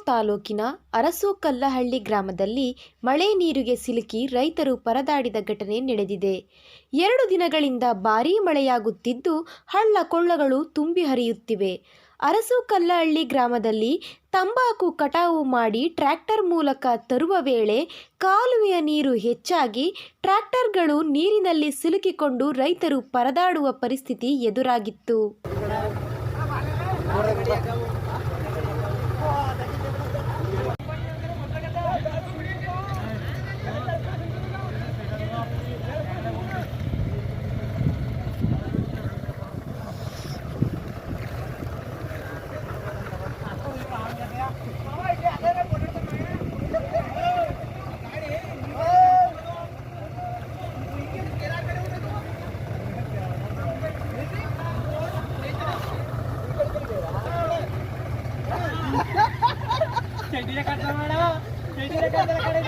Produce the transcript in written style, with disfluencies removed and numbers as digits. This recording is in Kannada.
ತಾಲೂಕಿನ ಅರಸೂಕಲ್ಲಹಳ್ಳಿ ಗ್ರಾಮದಲ್ಲಿ ಮಳೆ ನೀರಿಗೆ ಸಿಲುಕಿ ರೈತರು ಪರದಾಡಿದ ಘಟನೆ ನಡೆದಿದೆ. 2 ದಿನಗಳಿಂದ ಭಾರೀ ಮಳೆಯಾಗುತ್ತಿದ್ದು ಹಳ್ಳ ಕೊಳ್ಳಗಳು ತುಂಬಿ ಹರಿಯುತ್ತಿವೆ. ಅರಸೂಕಲ್ಲಹಳ್ಳಿ ಗ್ರಾಮದಲ್ಲಿ ತಂಬಾಕು ಕಟಾವು ಮಾಡಿ ಟ್ರ್ಯಾಕ್ಟರ್ ಮೂಲಕ ತರುವ ವೇಳೆ ಕಾಲುವೆಯ ನೀರು ಹೆಚ್ಚಾಗಿ ಟ್ರ್ಯಾಕ್ಟರ್ಗಳು ನೀರಿನಲ್ಲಿ ಸಿಲುಕಿಕೊಂಡು ರೈತರು ಪರದಾಡುವ ಪರಿಸ್ಥಿತಿ ಎದುರಾಗಿತ್ತು. ಚೈಟಿನ ಕಟ್ಟ ಮಾಡ ಚೈಟಿನ ಕಟ್ಟ ಕಡೆ